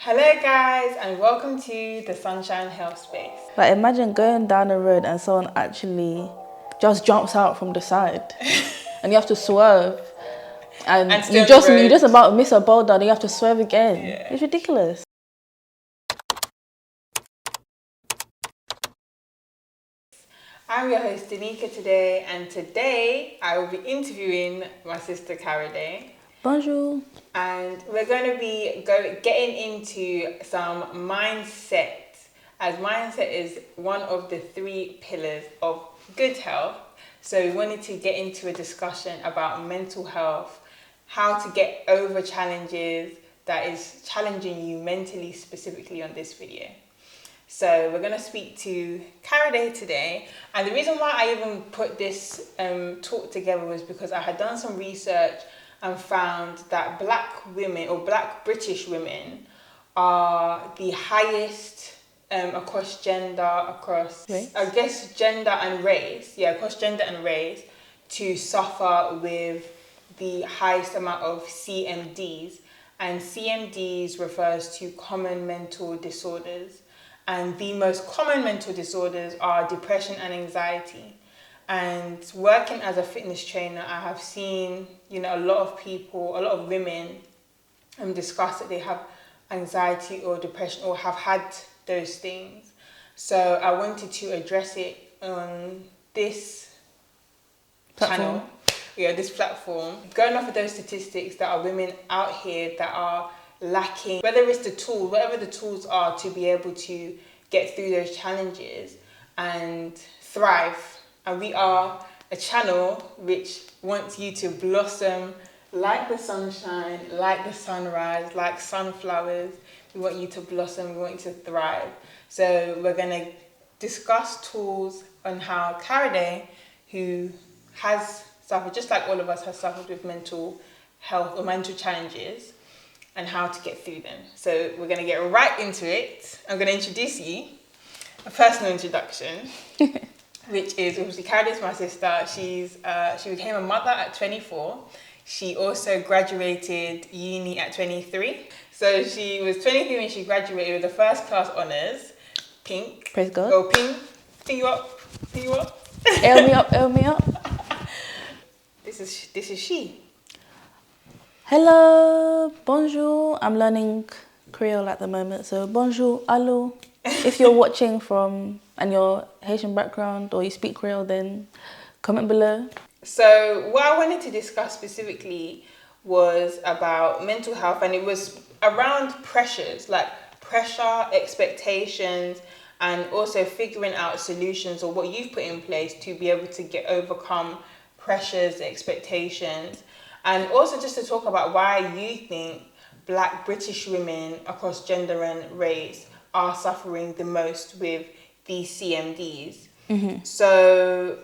Hello guys and welcome to the Sunshine Health Space. Like imagine going down the road and someone actually just jumps out from the side and you have to swerve and stay you on just the road. you just about miss a boulder and you have to swerve again. Yeah. It's ridiculous. I'm your host Danica today, and today I will be interviewing my sister Karaday. Bonjour. And we're going to be getting into some mindset, as mindset is one of the 3 pillars of good health. So we wanted to get into a discussion about mental health, how to get over challenges that is challenging you mentally, specifically on this video. So we're going to speak to Karaday today, and the reason why I even put this talk together was because I had done some research and found that black women, or black British women, are the highest across gender, across Race? I guess gender and race, across gender and race, to suffer with the highest amount of CMDs. And CMDs refers to common mental disorders. And the most common mental disorders are depression and anxiety. And working as a fitness trainer, I have seen, a lot of people, a lot of women discuss that they have anxiety or depression or have had those things. So I wanted to address it on this channel, this platform. Going off of those statistics, that are women out here that are lacking, whether it's the tool, whatever the tools are, to be able to get through those challenges and thrive. And we are a channel which wants you to blossom like the sunshine, like the sunrise, like sunflowers. We want you to blossom, we want you to thrive. So we're going to discuss tools on how Karaday, who has suffered, just like all of us, has suffered with mental health or mental challenges, and how to get through them. So we're going to get right into it. I'm going to introduce you, a personal introduction, which is obviously Karaday's my sister. She became a mother at 24. She also graduated uni at 23. So she was 23 when she graduated with the first class honours. Pink. Praise God. Oh, Pink. Ping you up. Ping you up. Ail me up, ail me up. This is she. Hello, bonjour. I'm learning Creole at the moment, so bonjour, allô. If you're watching and you're Haitian background or you speak Creole, then comment below. So what I wanted to discuss specifically was about mental health, and it was around pressures, like pressure, expectations, and also figuring out solutions or what you've put in place to be able to overcome pressures, expectations, and also just to talk about why you think black British women across gender and race are suffering the most with these CMDs. Mm-hmm. So,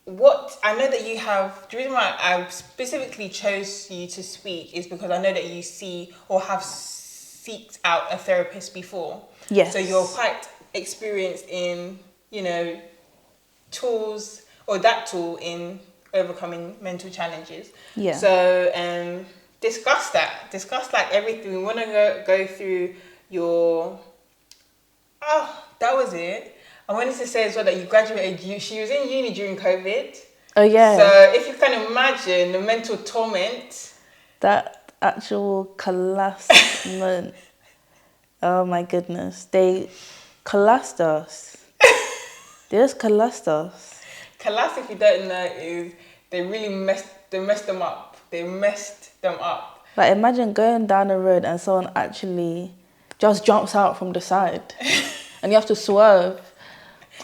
what I know that you have, the reason why I specifically chose you to speak is because I know that you see or have sought out a therapist before. Yes. So you're quite experienced in, tools, or that tool in overcoming mental challenges. Yeah. So discuss like everything. We want to go through your. Oh, that was it. I wanted to say as well that you graduated. She was in uni during COVID. Oh yeah. So if you can imagine the mental torment. That actual collapsement. Oh my goodness. They collapsed us. They just collapsed us. Collapse, if you don't know, is they messed them up. They messed them up. Like imagine going down the road and someone actually just jumps out from the side and you have to swerve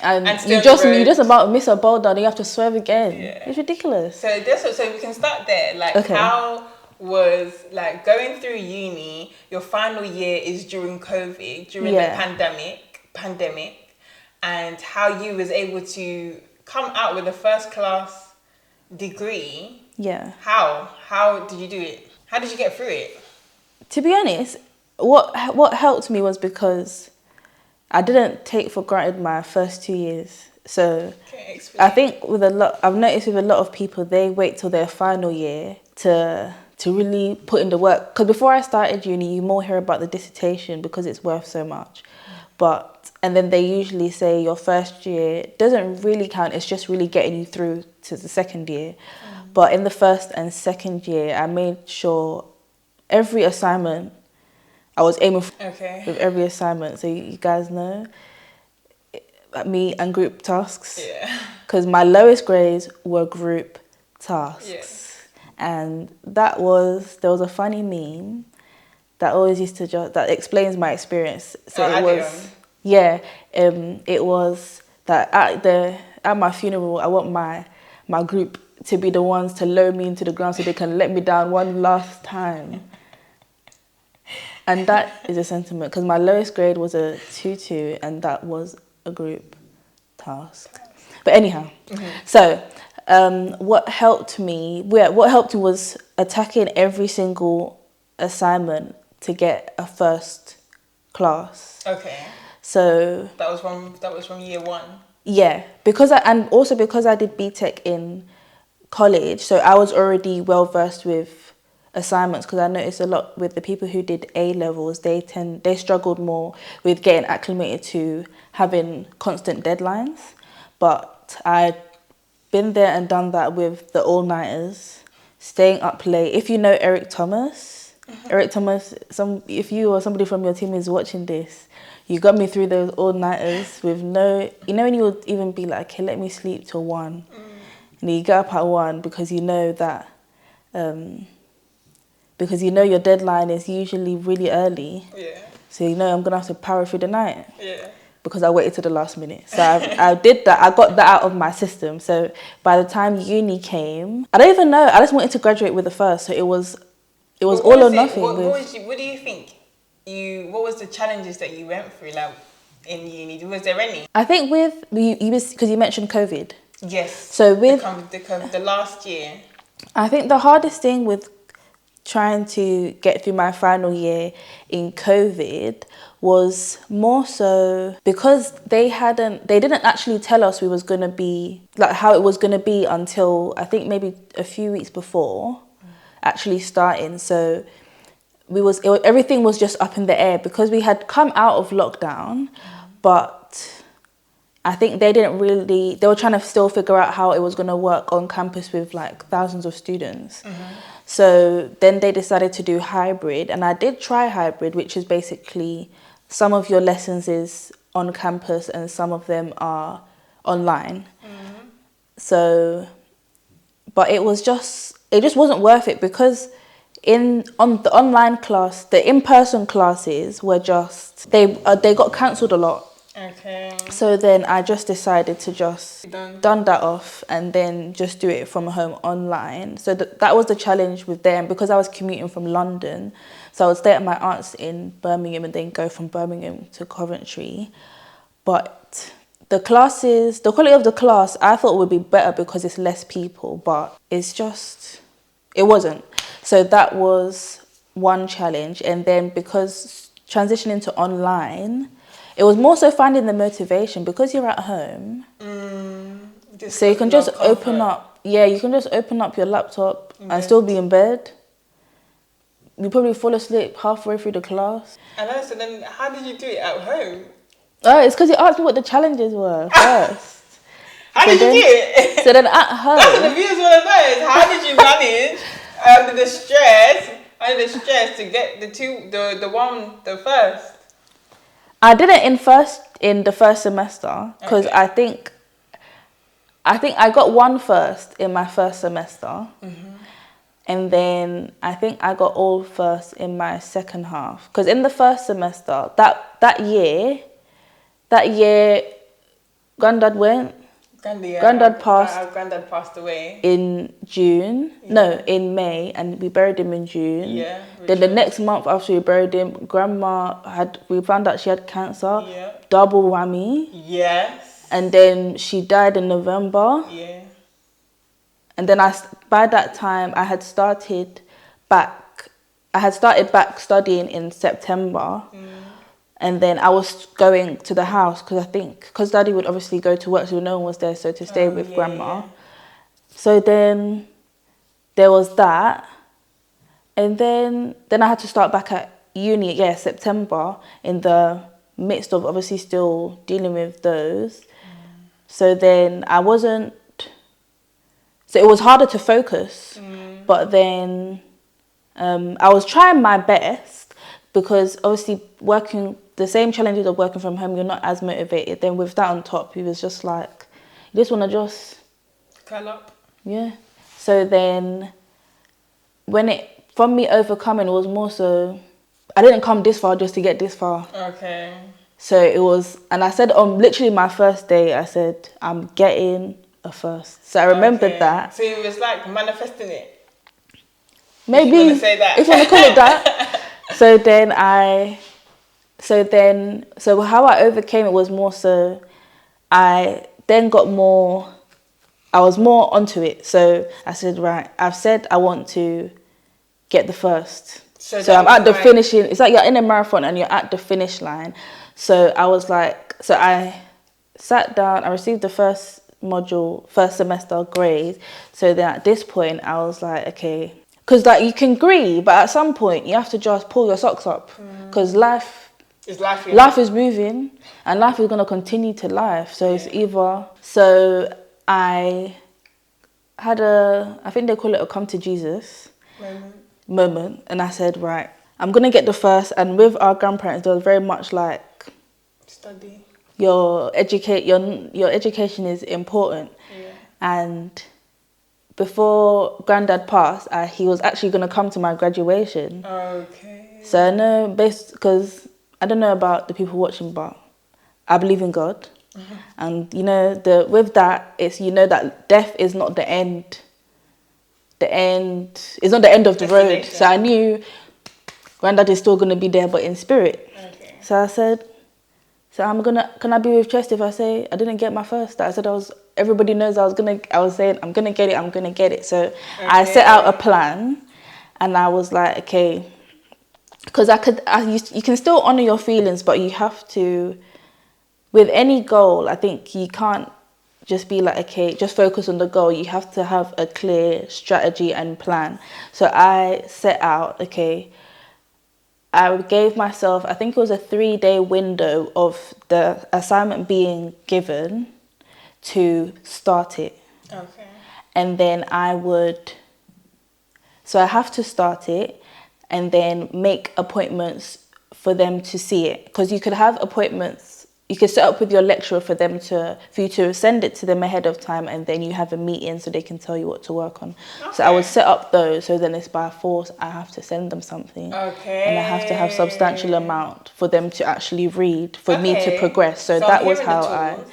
and you just about miss a boulder and you have to swerve again. Yeah. It's ridiculous. So we can start there. Like, okay. How was like going through uni? Your final year is during COVID, during the pandemic, and how you was able to come out with a first class degree. Yeah. How did you do it? How did you get through it? To be honest, what helped me was because I didn't take for granted my first 2 years. So I think I've noticed with a lot of people, they wait till their final year to to really put in the work. Because before I started uni, you more hear about the dissertation because it's worth so much. And then they usually say your first year doesn't really count. It's just really getting you through to the second year. But in the first and second year, I made sure every assignment, I was aiming for with every assignment. So you guys know me and group tasks. Yeah. Because my lowest grades were group tasks. Yeah. And there was a funny meme that always used to that explains my experience. So it was that at my funeral, I want my group to be the ones to lower me into the ground so they can let me down one last time. And that is a sentiment, because my lowest grade was a 2-2, and that was a group task. But anyhow, so what helped me was attacking every single assignment to get a first class. Okay. So that was from year one. Yeah, because I did BTEC in college, so I was already well versed with assignments, because I noticed a lot with the people who did A levels, they struggled more with getting acclimated to having constant deadlines. But I'd been there and done that with the all-nighters, staying up late. If you know Eric Thomas, if you or somebody from your team is watching this, you got me through those all-nighters with no, when you would even be like, okay, let me sleep till 1. And you get up at 1 because you know that, because you know your deadline is usually really early. Yeah. So I'm going to have to power through the night. Yeah. Because I waited to the last minute. So I did that. I got that out of my system. So by the time uni came, I don't even know. I just wanted to graduate with a first. So it was all or nothing. What do you think? What was the challenges that you went through, like, in uni? Was there any? I think because you mentioned COVID. Yes. So with the last year, I think the hardest thing with trying to get through my final year in COVID was more so because they didn't actually tell us we was going to be, like, how it was going to be until I think maybe a few weeks before actually starting. So everything was just up in the air because we had come out of lockdown, but I think they were trying to still figure out how it was going to work on campus with like thousands of students. So then they decided to do hybrid, and I did try hybrid, which is basically some of your lessons is on campus and some of them are online. So, but it just wasn't worth it because on the online class, the in-person classes were just, they got cancelled a lot. Okay. So then I just decided to just done that off and then just do it from home online. So that was the challenge with them, because I was commuting from London. So I would stay at my aunt's in Birmingham and then go from Birmingham to Coventry. But the quality of the class, I thought would be better because it's less people, but it wasn't. So that was one challenge. And then because transitioning to online, it was more so finding the motivation because you're at home. So you can just open up your laptop and still be in bed. You probably fall asleep halfway through the class. I know, so then how did you do it at home? Oh, it's because you asked me what the challenges were first. How did you do it? So then at home... That's what the viewers want to know, is how did you manage under the stress to get the first? I did it in the first semester because I think I got 1 first in my first semester, and then I think I got all first in my second half. Because in the first semester, that year, Granddad went. Granddad passed away in June. Yeah. No, in May, and we buried him in June. Yeah. Then the next month after we buried him, we found out she had cancer. Yeah. Double whammy. Yes. And then she died in November. Yeah. And then by that time I had started back studying in September. And then I was going to the house because Daddy would obviously go to work, so no one was there, so to stay with Grandma. Yeah. So then there was that. And then I had to start back at uni, September, in the midst of obviously still dealing with those. So then so it was harder to focus, but then I was trying my best, because obviously the same challenges of working from home, you're not as motivated. Then with that on top, he was just like, you just want to just curl up. Yeah. So then from me overcoming, it was more so, I didn't come this far just to get this far. Okay. So it was, and I said on literally my first day, I said, I'm getting a first. So I remembered that. So it was like manifesting it. Maybe. If you want to say that. If you want to call it that. So how I overcame it was more so, I then got more, I was more onto it. So I said, right, I've said I want to get the first. So I'm at the finishing, it's like you're in a marathon and you're at the finish line. So I was like, so I sat down, I received the first semester grade. So then at this point I was like, okay, because like you can agree, but at some point you have to just pull your socks up, because life is moving, and life is going to continue to life. So it's either, so I had I think they call it a come to Jesus moment, and I said, right, I'm going to get the first. And with our grandparents, they were very much like, study. Your education is important. Yeah. And before Granddad passed, he was actually going to come to my graduation. Okay. So I know, because I don't know about the people watching, but I believe in God. And with that, it's that death is not the end. The end is not the end of the road. So I knew Granddad is still going to be there, but in spirit. Okay. So I said, can I be with Chest if I say I didn't get my first? I said everybody knows I was saying I'm gonna get it. So I set out a plan, and I was like, okay, because you can still honor your feelings, but you have to, with any goal, I think you can't just be like, okay, just focus on the goal. You have to have a clear strategy and plan. So I set out, okay, I gave myself, I think it was a 3-day window of the assignment being given to start it. Okay. And then so I have to start it and then make appointments for them to see it. Because you could have appointments, you could set up with your lecturer for you to send it to them ahead of time, and then you have a meeting so they can tell you what to work on. Okay. So I would set up those, so then it's by force I have to send them something. Okay. And I have to have substantial amount for them to actually read, for me to progress. So that was how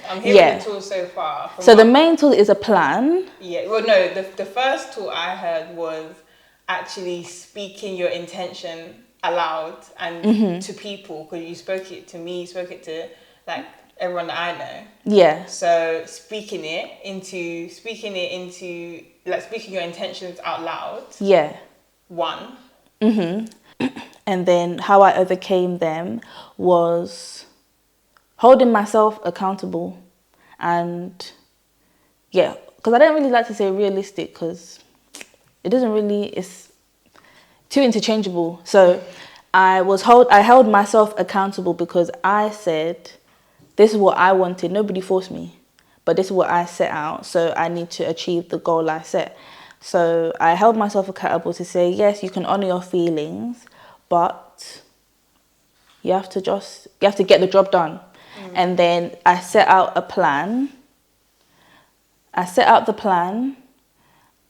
I'm hearing the tools so far. So the main tool is a plan. Yeah, well no, the first tool I heard was actually speaking your intention aloud and to people, because you spoke it to me, you spoke it to like everyone that I know. Yeah. So speaking your intentions out loud. Yeah. One. And then how I overcame them was holding myself accountable, and because I don't really like to say realistic, because it's too interchangeable. So I held myself accountable, because I said, this is what I wanted. Nobody forced me, but this is what I set out. So I need to achieve the goal I set. So I held myself accountable to say, yes, you can honor your feelings, but you have to get the job done. And then I set out a plan. I set out the plan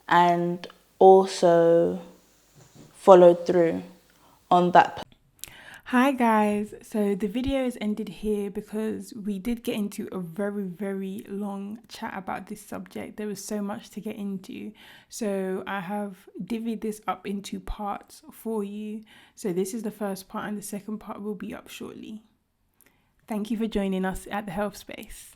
and also followed through on that plan. Hi guys, so the video is ended here because we did get into a very, very long chat about this subject. There was so much to get into. So I have divvied this up into parts for you. So this is the first part and the second part will be up shortly. Thank you for joining us at the Health Space.